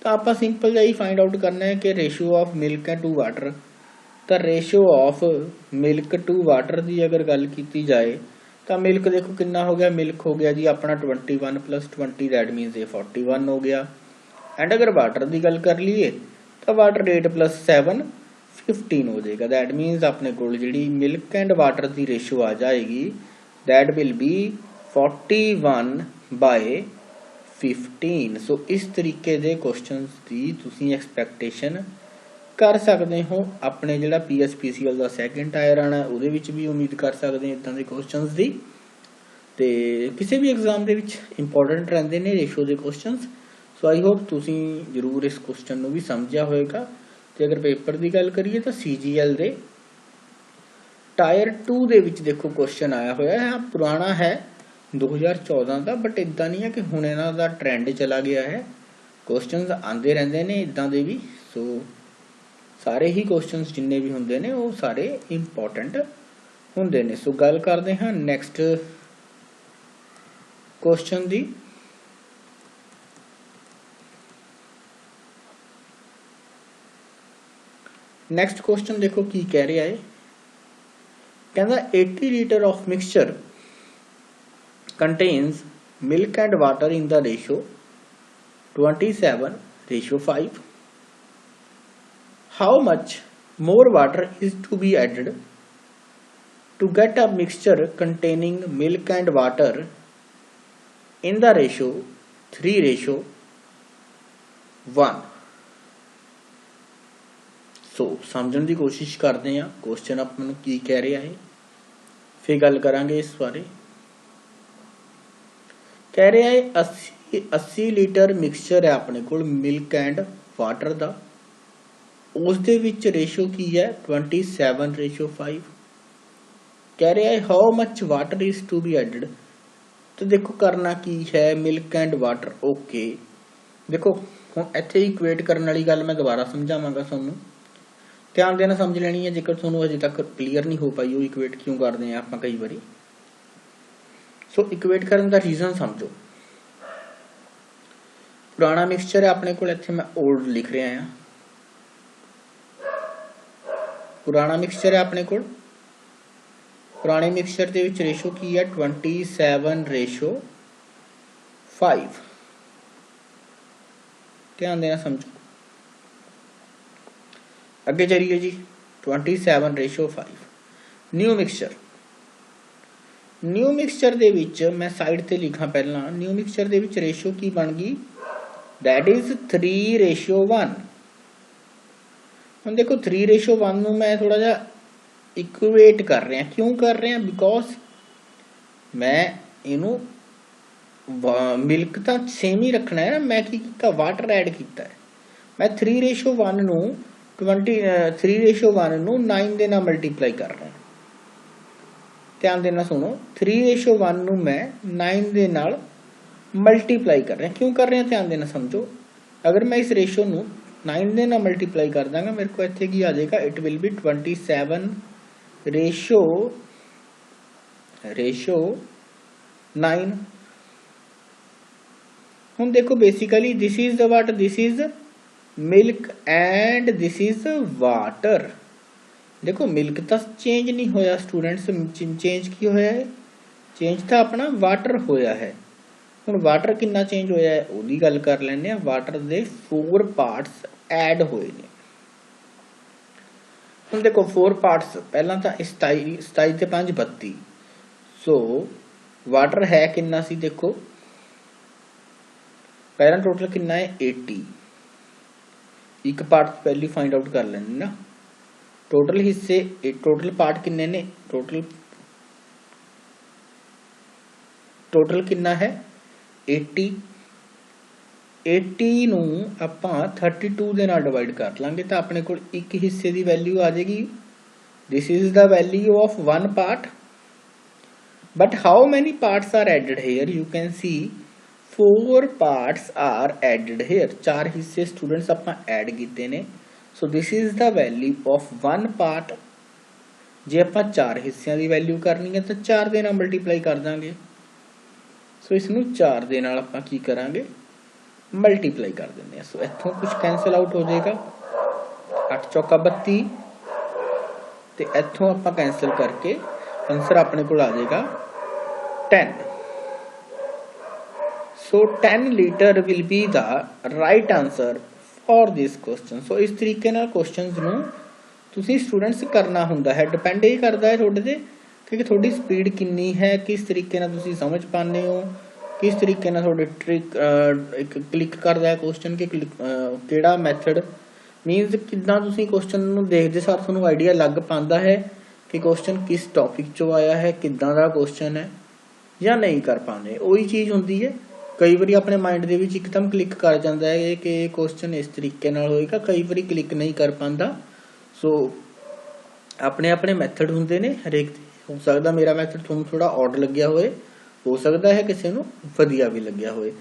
तो आप सिंपल जी फाइंड आउट करना है कि ratio of milk to water, तो ratio of milk to water की अगर गल की जाए तो मिल्क देखो कितना हो गया, मिल्क हो गया जी अपना 21 + 20 दैट मीनस ये 41 हो गया, एंड अगर वाटर की गल कर लीए तो वाटर 8 + 7 15 हो जाएगा, दैट मीनस अपने को जी मिल्क एंड वाटर की रेशो आ जाएगी, दैट विल बी 41/15। सो इस तरीके के क्वेश्चन की तुसी एक्सपैक्टेशन कर सकते हो, अपने जो PSPCL का सैकेंड टायर आना वो भी उम्मीद कर सकते हैं इदा के क्वेश्चन की, तो किसी भी एग्जाम के इंपोर्टेंट रहते हैं रेशो के क्वेश्चन। सो आई होप तुसी जरूर इस क्वेश्चन को भी समझा होएगा। तो अगर पेपर की गल करिए तो CGL के टायर 2 दे विच देखो क्वेश्चन आया हुआ है, पुराना है 2014 का, बट इदा नहीं है कि हुण इन्हां दा ट्रेंड चला गया है, क्वेश्चन आते रहते हैं इदा के भी। सो सारे ही क्वेश्चन जिन्ने भी होंगे ने वो सारे इंपॉर्टेंट होंगे ने। सो गल करते हैं नैक्सट क्वेश्चन की। नैक्सट क्वेश्चन देखो की कह रहा है, कहता 80 litre of mixture contains milk and water in the ratio 27:5। How much more water is to be added to get a mixture containing milk and water in the ratio 3:1। So समझने की कोशिश करते हैं क्वेश्चन अपन की कह रहा है, फिर गल करांगे इस बारे। कह रहा है 80 लीटर मिक्सचर है अपने को मिल्क एंड ਵਾਟਰ ਦਾ, ਉਸ ਦੇ ਵਿੱਚ ਰੇਸ਼ੋ ਕੀ ਹੈ 27:5। ਕਹਿ ਰਿਹਾ ਹੈ how much water is to be added. ਤੇ ਦੇਖੋ ਕਰਨਾ ਕੀ ਹੈ, ਮਿਲਕ ਐਂਡ ਵਾਟਰ। ਓਕੇ ਦੇਖੋ ਹੁਣ ਇੱਥੇ ਇਕੁਏਟ ਕਰਨ ਵਾਲੀ ਗੱਲ ਮੈਂ ਦੁਬਾਰਾ ਸਮਝਾਵਾਂਗਾ ਤੁਹਾਨੂੰ, ਧਿਆਨ ਦੇਣਾ ਸਮਝ ਲੈਣੀ ਹੈ। ਜੇਕਰ ਤੁਹਾਨੂੰ ਅਜੇ ਤੱਕ ਕਲੀਅਰ ਨਹੀਂ ਹੋ ਪਾਈ ਉਹ ਇਕੁਏਟ ਕਿਉਂ ਕਰਦੇ ਆ ਆਪਾਂ ਕਈ ਵਾਰੀ, ਸੋ ਇਕੁਏਟ ਕਰਨ ਦਾ ਰੀਜ਼ਨ ਸਮਝੋ। ਪੁਰਾਣਾ ਮਿਕਸਚਰ ਹੈ ਆਪਣੇ ਕੋਲ, ਇੱਥੇ ਮੈਂ ਓਲਡ ਲਿਖ ਰਿਹਾ ਹਾਂ। ਪੁਰਾਣਾ ਮਿਕਸਚਰ ਹੈ ਆਪਣੇ ਕੋਲ, ਪੁਰਾਣੇ ਮਿਕਸਚਰ ਦੇ ਵਿੱਚ ਰੇਸ਼ੋ ਕੀ ਹੈ 27:5। ਧਿਆਨ ਦੇਣਾ ਸਮਝੋ। ਅੱਗੇ ਚਲੀਏ ਜੀ 27:5। ਨਿਊ ਮਿਕਸਚਰ, ਨਿਊ ਮਿਕਸਚਰ ਦੇ ਵਿੱਚ ਮੈਂ ਸਾਈਡ ਤੇ ਲਿਖਾਂ ਪਹਿਲਾਂ, ਨਿਊ ਮਿਕਸਚਰ ਦੇ ਵਿੱਚ ਰੇਸ਼ੋ ਕੀ ਬਣ ਗਈ, that is 3:1। ਹੁਣ ਦੇਖੋ 3:1 ਨੂੰ ਮੈਂ ਥੋੜਾ ਜਿਹਾ ਇਕੁਏਟ ਕਰ ਰਿਹਾ। ਕਿਉਂ ਕਰ ਰਿਹਾ, ਬਿਕੋਜ਼ ਮੈਂ ਇਹਨੂੰ ਮਿਲਕ ਤਾਂ ਸੇਮ ਹੀ ਰੱਖਣਾ ਹੈ ਨਾ, ਮੈਂ ਕੀ ਕੀਤਾ ਵਾਟਰ ਐਡ ਕੀਤਾ ਹੈ। ਮੈਂ 3:1 ਨੂੰ 3:1 ਨੂੰ 9 ਦੇ ਨਾਲ ਮਲਟੀਪਲਾਈ ਕਰ ਰਿਹਾ। ਧਿਆਨ ਦੇਣਾ ਸੁਣੋ, 3:1 ਨੂੰ ਮੈਂ 9 ਦੇ ਨਾਲ ਮਲਟੀਪਲਾਈ ਕਰ ਰਿਹਾ। ਕਿਉਂ ਕਰ ਰਿਹਾ, ਧਿਆਨ ਦੇਣਾ ਸਮਝੋ। ਅਗਰ ਮੈਂ ਇਸ ਰੇਸ਼ੋ ਨੂੰ 9 ਦੇ ਨਾਲ ਮਲਟੀਪਲਾਈ ਕਰ ਦਾਂਗਾ, ਮੇਰੇ ਕੋਲ ਇੱਥੇ ਕੀ ਆ ਜਾਏਗਾ, ਇਟ ਵਿਲ ਬੀ 27:9। ਹੁਣ ਦੇਖੋ basically this is the what, this is milk and this is water. ਦੇਖੋ ਮਿਲਕ ਤਾਂ ਚੇਂਜ ਨਹੀਂ ਹੋਇਆ ਸਟੂਡੈਂਟਸ, ਚੇਂਜ ਕੀ ਹੋਇਆ ਹੈ, ਚੇਂਜ ਤਾਂ ਆਪਣਾ ਵਾਟਰ ਹੋਇਆ ਹੈ। ਹੁਣ ਵਾਟਰ ਕਿੰਨਾ ਚੇਂਜ ਹੋਇਆ ਹੈ ਉਹਦੀ ਗੱਲ ਕਰ ਲੈਂਦੇ ਆ। ਵਾਟਰ ਦੇ 4 ਪਾਰਟਸ ਐਡ ਹੋਏ ਨੇ। ਹੁਣ ਦੇਖੋ 4 ਪਾਰਟਸ, ਪਹਿਲਾਂ ਤਾਂ 27 ਤੇ 5 32। ਸੋ ਵਾਟਰ ਹੈ ਕਿੰਨਾ ਸੀ, ਦੇਖੋ ਪਹਿਲਾਂ ਟੋਟਲ ਕਿੰਨਾ ਹੈ 80। ਇੱਕ ਪਾਰਟ ਪਹਿਲੀ ਫਾਈਂਡ ਆਊਟ ਕਰ ਲੈਣੇ ਨਾ। ਟੋਟਲ ਹਿੱਸੇ, ਟੋਟਲ ਪਾਰਟ ਕਿੰਨੇ ਨੇ, ਟੋਟਲ ਕਿੰਨਾ ਹੈ 80। 80 ਨੂੰ ਆਪਾਂ 32 ਦੇ ਨਾਲ ਡਿਵਾਈਡ ਕਰ ਲਾਂਗੇ ਤਾਂ ਆਪਣੇ ਕੋਲ ਇੱਕ ਹਿੱਸੇ ਦੀ ਵੈਲਿਊ ਆ ਜਾਏਗੀ। This is the value of 1 part, but how many parts are added here, you can see 4 parts are added here. 4 ਹਿੱਸੇ ਸਟੂਡੈਂਟਸ ਆਪਾਂ ਐਡ ਕੀਤੇ ਨੇ। So this is the value of 1 part. ਜੇ ਆਪਾਂ 4 ਹਿੱਸਿਆਂ ਦੀ ਵੈਲਿਊ ਕਰਨੀ ਹੈ ਤਾਂ 4 ਦੇ ਨਾਲ ਮਲਟੀਪਲਾਈ ਕਰ ਦਾਂਗੇ। ਸੋ ਇਸ ਨੂੰ 4 ਦੇ ਨਾਲ ਆਪਾਂ ਕੀ ਕਰਾਂਗੇ, ਮਲਟੀਪਲਾਈ ਕਰ ਦਿੰਦੇ ਹਾਂ। ਸੋ ਇੱਥੋਂ ਕੁਝ ਕੈਂਸਲ ਆਊਟ ਹੋ ਜਾਏਗਾ, 8 ਚੌਕਾ 32 ਤੇ ਇੱਥੋਂ ਆਪਾਂ ਕੈਂਸਲ ਕਰਕੇ ਆਂਸਰ ਆਪਣੇ ਕੋਲ ਆ ਜਾਏਗਾ 10। So 10 litres will be the right answer for this question. So ਇਸ ਤਰੀਕੇ ਨਾਲ ਕੁਐਸਚਨਸ ਨੂੰ ਤੁਸੀਂ ਸਟੂਡੈਂਟਸ ਕਰਨਾ ਹੁੰਦਾ ਹੈ। ਡਿਪੈਂਡ ਇਹ ਕਰਦਾ ਹੈ ਤੁਹਾਡੇ ਤੇ ਕਿ ਤੁਹਾਡੀ ਸਪੀਡ ਕਿੰਨੀ ਹੈ, ਕਿਸ ਤਰੀਕੇ ਨਾਲ ਤੁਸੀਂ ਸਮਝ ਪਾਉਂਦੇ ਹੋ, ਕਿਸ ਤਰੀਕੇ ਨਾਲ ਤੁਹਾਡੇ ਟ੍ਰਿਕ ਇੱਕ ਕਲਿੱਕ ਕਰਦਾ ਹੈ ਕੁਐਸਚਨ ਕਿ ਕਿਹੜਾ ਮੈਥਡ ਮੀਨਸ ਕਿੱਦਾਂ ਤੁਸੀਂ ਕੁਐਸਚਨ ਨੂੰ ਦੇਖਦੇ ਸਾਰ ਤੁਹਾਨੂੰ ਆਈਡੀਆ ਲੱਗ ਪਾਉਂਦਾ ਹੈ ਕਿ ਕੁਐਸਚਨ ਕਿਸ ਟੌਪਿਕ ਚੋਂ ਆਇਆ ਹੈ, ਕਿੱਦਾਂ ਦਾ ਕੁਐਸਚਨ ਹੈ ਜਾਂ ਨਹੀਂ ਕਰ ਪਾਉਂਦੇ। ਉਹੀ ਚੀਜ਼ ਹੁੰਦੀ ਹੈ, ਕਈ ਵਾਰੀ ਆਪਣੇ ਮਾਈਂਡ ਦੇ ਵਿੱਚ ਇੱਕਦਮ ਕਲਿੱਕ ਕਰ ਜਾਂਦਾ ਹੈ ਕਿ ਇਹ ਕੁਐਸਚਨ ਇਸ ਤਰੀਕੇ ਨਾਲ ਹੋਏਗਾ, ਕਈ ਵਾਰੀ ਕਲਿੱਕ ਨਹੀਂ ਕਰ ਪਾਉਂਦਾ। ਸੋ ਆਪਣੇ ਆਪਣੇ ਮੈਥਡ ਹੁੰਦੇ ਨੇ ਹਰੇਕ। ਹੋ ਸਕਦਾ ਮੇਰਾ ਮੈਥਡ ਤੁਹਾਨੂੰ ਥੋੜਾ ਔਡ ਲੱਗਿਆ ਹੋਏ, ਹੋ ਸਕਦਾ ਹੈ ਕਿਸੇ ਨੂੰ ਵਧੀਆ ਵੀ ਲੱਗਿਆ ਹੋਏ।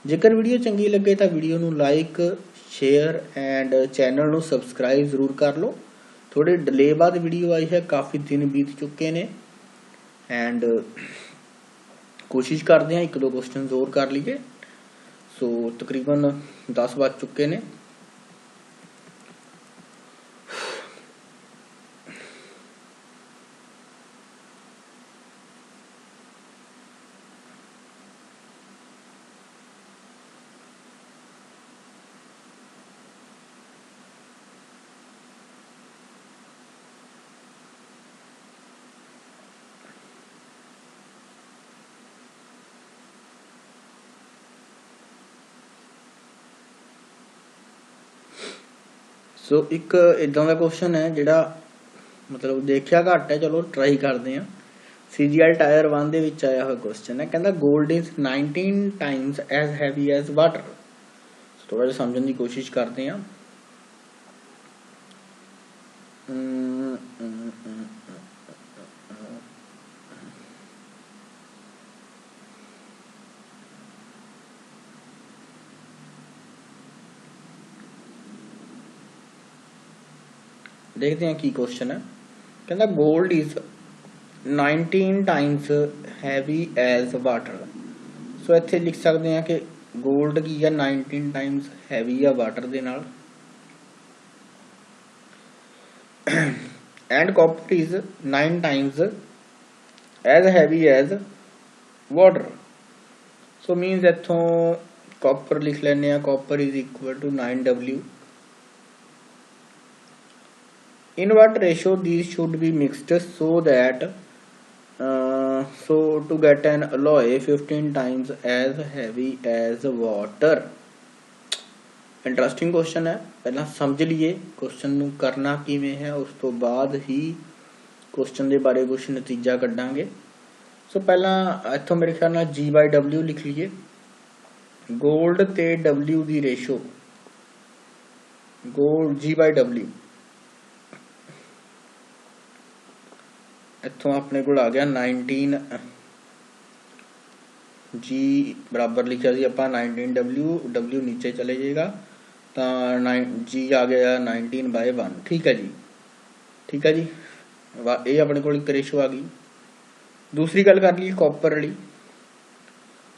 ਜੇਕਰ ਵੀਡੀਓ ਚੰਗੀ ਲੱਗੇ ਤਾਂ ਵੀਡੀਓ ਨੂੰ ਲਾਈਕ, ਸ਼ੇਅਰ ਐਂਡ ਚੈਨਲ ਨੂੰ ਸਬਸਕ੍ਰਾਈਬ ਜ਼ਰੂਰ ਕਰ ਲਓ। ਥੋੜੇ ਡਿਲੇ ਬਾਅਦ ਵੀਡੀਓ ਆਈ ਹੈ, ਕਾਫੀ ਦਿਨ ਬੀਤ ਚੁੱਕੇ ਨੇ ਐਂਡ ਕੋਸ਼ਿਸ਼ ਕਰਦੇ ਹਾਂ 1-2 ਕੁਐਸਚਨ ਹੋਰ ਕਰ ਲਈਏ। ਸੋ ਤਕਰੀਬਨ 10 ਵੱਜ ਚੁੱਕੇ ਨੇ। ਸੋ ਇੱਕ ਇਦਾਂ ਦਾ ਕੁਐਸਚਨ ਹੈ ਜਿਹੜਾ ਮਤਲਬ ਦੇਖਿਆ ਘੱਟ ਹੈ, ਚਲੋ ਟਰਾਈ ਕਰਦੇ ਹਾਂ। CGL ਟਾਇਰ 1 ਦੇ ਵਿੱਚ ਆਇਆ ਹੋਇਆ ਕੁਐਸਚਨ ਹੈ, ਕਹਿੰਦਾ gold is 19 Times as heavy as water. थोड़ा जिहा समझण की कोशिश करते हैं। देखते हैं की क्वेश्चन है। कहता gold is 19 times heavy as water. So इत्थे लिख सकते हैं कि गोल्ड की है 19 टाइम्स हैवी है वाटर दे नाल, and copper is 9 times as heavy as water. So means इत्थों कॉपर लिख लेने, copper is equal to 9W। In what ratio these should be mixed so that so to get an alloy 15 times as heavy as water। Interesting question है। पहला समझ लीए question नू करना किवें है, उस तो बाद ही क्वेश्चन के बारे कुछ नतीजा कड्डांगे। सो पहला इत्थों मेरे ख्याल नाल G/W लिख लीए। गोल्ड ते W की रेशो, गोल्ड G/W इत्थों अपने को आ गया 19 G बराबर लिखा जी आप 19W, W नीचे चले जाएगा तो G आ गया 19/1। ठीक है जी, ठीक है जी, ये अपने को एक रेशो आ गई। दूसरी गल कर ली कॉपर वाली।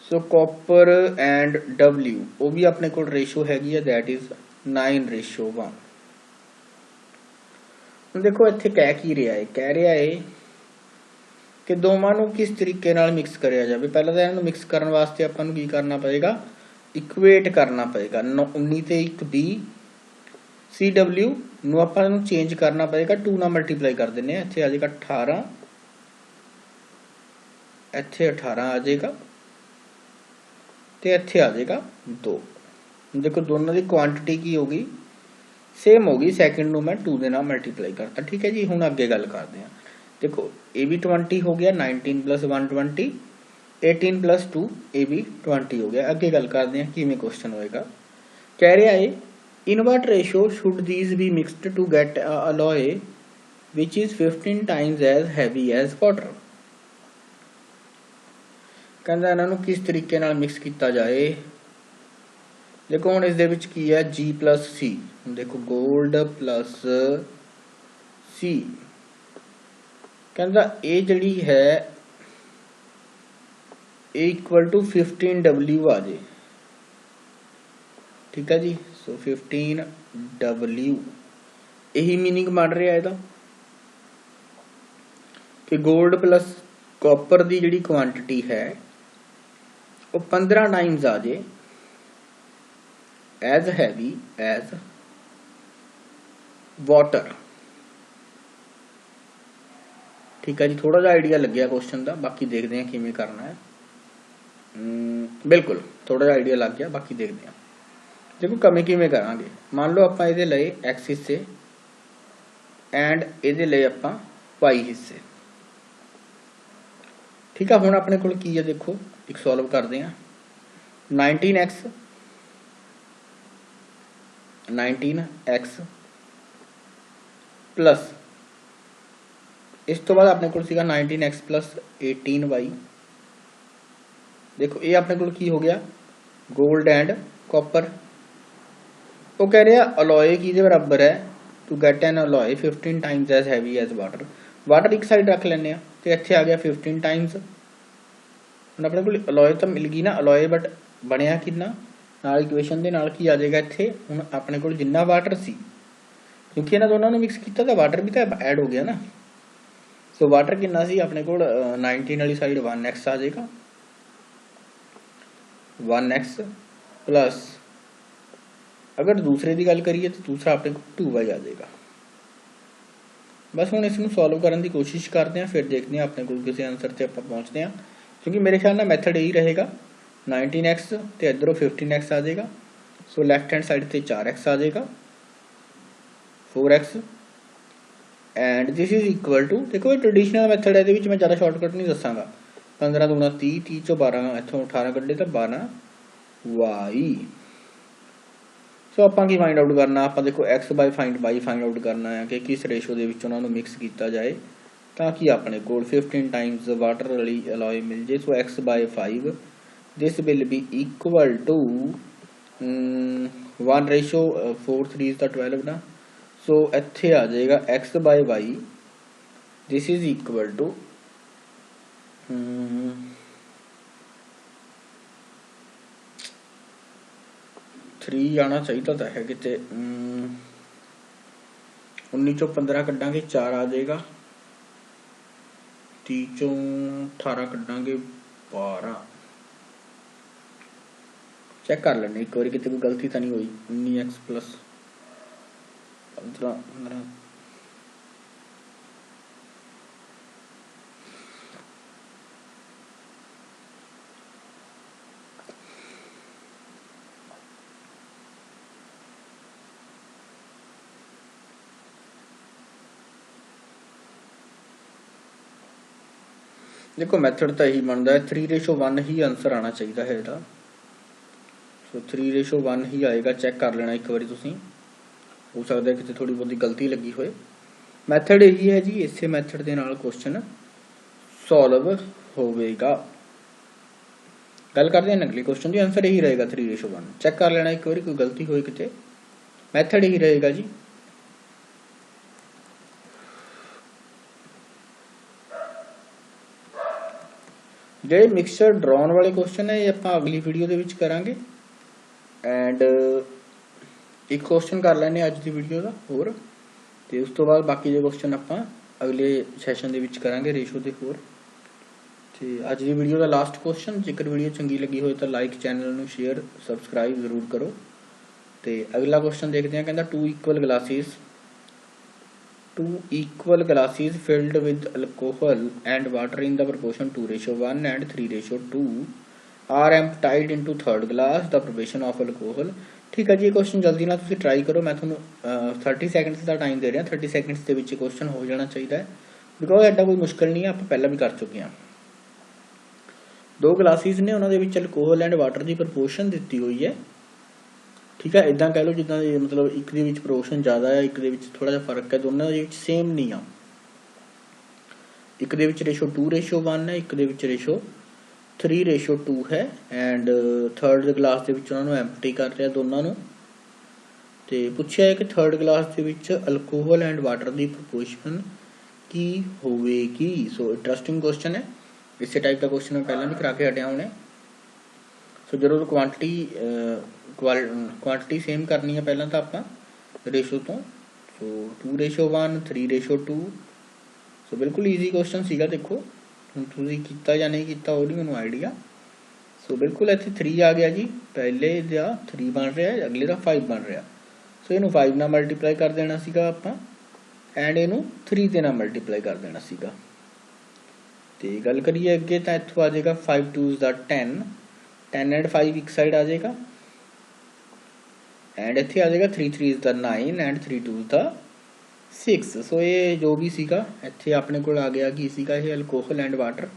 सो कॉपर एंड W वो भी अपने को रेशो हैगी है, दैट इज 9:1। देखो इत्थे कह की रहा है, कह रहा है कि दोवां नूं किस तरीके नाल मिक्स करिया जाए। पहले तो इन्हूं मिक्स करने वास्ते आपां नूं की करना पएगा, इक्वेट करना पएगा। 19 ते 1 20 CW नूं आपां नूं चेंज करना पएगा, 2 नाल मल्टीप्लाई कर दिंदे आ। इत्थे आ जाएगा 18, इत्थे 18 आ जाएगा ते इत्थे आ जाएगा 2। देखो दोनों की क्वांटिटी की होगी सेम होगी, सैकेंड नूं मैं 2 दे नाल मल्टीप्लाई करता। ठीक है जी, हुण अगे गल करते हैं। देखो ए भी 20 हो गया, 19 + 1 20, 18 + 2 ए भी 20 हो गया। अगे गल करते हैं किवें क्वेश्चन होएगा। कह रहा है in what ratio should these be mixed to get a alloy which is 15 times as heavy as water. कहता इन्हां नूं किस तरीके नाल मिक्स किया जाए। देखो हुण इस दे विच की है G + C। देखो गोल्ड प्लस C कहता ये जड़ी है इक्वल टू 15W आ जाए। ठीक है जी, सो 15W यही मीनिंग बन रहा है कि गोल्ड प्लस कॉपर की जी क्वांटिटी है वो 15 टाइम्स आ जाए एज हैवी एज वाटर। ठीक है जी, थोड़ा जा आइडिया लग गया क्वेश्चन का, बाकी देखते हैं किवें करना है। बिल्कुल थोड़ा जा आइडिया लग गया, बाकी देखते हैं। देखो कमी किवें करांगे। मान लो आप ये लए X हिस्से एंड ये लए आप Y हिस्से। ठीक है, हुण अपने कोल की है, देखो एक सॉल्व करते हैं। 19x प्लस इस तो बाद अपने को 19x + 18y। देखो ये अपने को की हो गया गोल्ड एंड कॉपर। वो कह रहे हैं अलॉय की बराबर है to get an alloy 15 times as heavy as water. Water एक साइड रख लेने, तो इत्थे आ गया 15 टाइम्स। हुण अपने को अलॉय तो मिल गई ना अलॉय, बट बनया कितना नाल इक्वेशन दे नाल की आ जाएगा इत्थे। हुण अपने को जिन्ना वाटर सी, क्योंकि इन्हां दोनों नूं मिक्स किया तो वाटर भी तो ऐड हो गया ना। सो वाटर कितना सी अपने को 19 वाली साइड 1x आ जाएगा, 1x प्लस अगर दूसरे की गल करिए तो दूसरा अपने को 2y आ जाएगा। बस हम इसमें सॉल्व करने की कोशिश करते हैं, फिर देखते हैं अपने को किसी आंसर से आप पहुँचते हैं। क्योंकि मेरे ख्याल ना मैथड यही रहेगा 19x तो इधरों 15x आ जाएगा। सो लैफ्ट हैंड साइड से 4x आ जाएगा, 4x and this is equal to. देखो ये ट्रेडिशनल मैथड है, मैं ज़्यादा शॉर्टकट नहीं दसागा। 15 दूना 30, 30 चो 12 इतों 18 कड्ढे तो 12y सो आपां की फाइंड आउट करना, आपां देखो एक्स बाय फाइंड आउट करना है कि किस रेशो के विच उन्हां नूं मिक्स किया जाए ताकि अपने कोल 15 टाइम्स वाटर वाली अलॉय मिल जाए। So x by 5 this will be equal to 1:4 3 is 12 ना। सो इत्थे आ जाएगा x by y this is equal to 3 आना चाहिए तो है कितने 19 चों 15 कड्डांगे 4 आ जाएगा, 30 चों 18 कड्डांगे 12। चेक कर लेने एक बार कितने कोई गलती तो नहीं हुई। 19x प्लस 15 देखो मैथड तो यही बनता है 3:1 ही आंसर आना चाहिए है ਇਹਦਾ। सो 3:1 ही आएगा। चेक कर लेना एक बार तुसीं, हो सकता है कि थोड़ी बहुत गलती लगी होए। मैथड यही है जी, इस मैथड के नाल क्वेश्चन सॉल्व होगा। गल करते हैं अगले क्वेश्चन की, आंसर यही रहेगा 3:1। चेक कर लेना एक बार कोई गलती होए किते, मैथड यही रहेगा जी। ਜਿਹੜੇ ਮਿਕਸਚਰ ਡਰਾਉਣ ਵਾਲੇ क्वेश्चन है ये ਆਪਾਂ अगली वीडियो ਦੇ ਵਿੱਚ ਕਰਾਂਗੇ। ਐਂਡ ਇੱਕ क्वेश्चन कर ਲੈਣੇ ਅੱਜ ਦੀ ਵੀਡੀਓ ਦਾ ਹੋਰ, ਤੇ ਉਸ ਤੋਂ ਬਾਅਦ ਬਾਕੀ ਦੇ क्वेश्चन ਆਪਾਂ अगले ਸੈਸ਼ਨ ਦੇ ਵਿੱਚ ਕਰਾਂਗੇ ਰੇਸ਼ੋ ਦੇ ਹੋਰ। ਤੇ ਅੱਜ ਦੀ ਵੀਡੀਓ ਦਾ ਲਾਸਟ क्वेश्चन, ਜੇਕਰ ਵੀਡੀਓ ਚੰਗੀ ਲੱਗੀ ਹੋਵੇ ਤਾਂ ਲਾਈਕ, ਚੈਨਲ ਨੂੰ ਸ਼ੇਅਰ, ਸਬਸਕ੍ਰਾਈਬ ਜ਼ਰੂਰ ਕਰੋ। ਤੇ ਅਗਲਾ क्वेश्चन ਦੇਖਦੇ ਹਾਂ। ਕਹਿੰਦਾ 2 equal glasses filled with alcohol and water in the proportion 2:1 and 3:2 are emptied into third glass, the proportion of alcohol। ठीक है जी, क्वेश्चन जल्दी ना तुसीं ट्राई करो। मैं तुहानूं 30 सैकेंड्स का टाइम दे रहा। 30 सैकेंड्स के विच क्वेश्चन हो जाना चाहिए, बिकॉज एडा कोई मुश्किल नहीं है, आप पहला भी कर चुके हैं। 2 ग्लासिस ने, उन्होंने विच अल्कोहल एंड वाटर की प्रपोर्शन दी हुई है। ठीक है, इदा कह लो जिदा मतलब एक दे विच प्रपोर्शन ज़्यादा है, एक दे विच थोड़ा जिहा फर्क है, दोनों दे विच सेम नहीं आ। एक दे विच रेशो 2:1 है, एक दे विच रेशो 3:2 है। एंड थर्ड ग्लास दे विच उन्होंने एम्पटी कर रहा दोनों नूं। ते पुछया है कि third glass they which alcohol and water की प्रपोर्शन की होवेगी। सो इंटरस्टिंग क्वेश्चन है, इस टाइप का क्वेश्चन मैं पहला भी करा के हटिया होने। सो जो क्वांटिटी सेम करनी है पहला तो आप रेशो तो। सो 2:1 3:2। सो बिल्कुल ईजी क्वेश्चन सीगा। देखो हुण तुसीं कीता या नहीं कीता वो नहीं मैनूं आइडिया। सो बिल्कुल इत्थे 3 आ गया जी, पहले दा 3 बन रहा है, अगले का 5 बन रहा। सो इनू 5 नाल मल्टीप्लाई कर देना सीगा आपां, एंड इनू 3 दे नाल मल्टीप्लाई कर देना सीगा। ते गल करिए अगे तो इत्थों आ जाएगा 5 2s 10, 10 एंड 5 एक साइड आ जाएगा, एंड इत्थे आ जाएगा 3 3s 9 एंड 3 2s 6। सो ये जो भी सीगा इत्थे अपने को आ गया कि सीगा ये alcohol and water.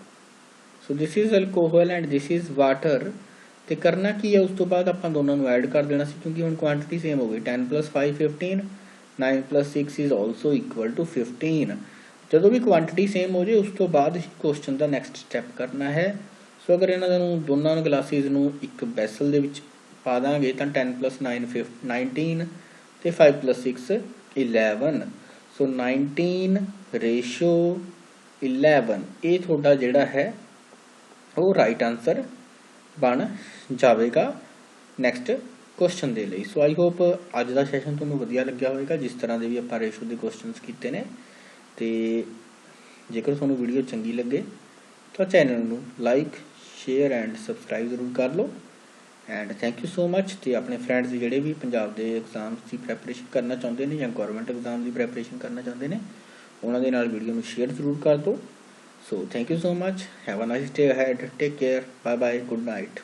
So this is alcohol and this is water. तो करना की है, उस तो बाद आप दोनों को ऐड कर देना सी, क्योंकि हम क्वांटिटी सेम हो गई। 10 + 5 15, 9 + 6 इज ऑल्सो इक्वल टू 15। जो भी क्वांटिटी सेम हो जाए उस तो बाद क्वेश्चन का नैक्सट स्टैप करना है। सो अगर इन्होंने दोनों ग्लासिस एक बैसल के पा देंगे तो 10 + 9 19 तो 5 + 6 11। सो 19:11 ये थोड़ा जिहड़ा है वो राइट आंसर बन जाएगा नैक्सट क्वेश्चन के लिए। सो आई होप अज का सैशन तुहानूं वधिया लग्या होएगा, जिस तरह के भी आप रेशो के क्वेश्चन कीते ने। तो जेकर तुहानूं वीडियो चंगी लगे तो चैनल नूं लाइक, शेयर एंड सबसक्राइब जरूर कर लो। And thank you so much. तो अपने फ्रेंड्स जोड़े भी पंजाब के एग्जाम्स की प्रैपरेशन करना चाहते हैं या गौरमेंट एग्जाम की प्रैपरेशन करना चाहते हैं, उन्होंने नाल वीडियो में शेयर जरूर कर दो। So thank you so much, have a nice day ahead, take care, bye bye, good night.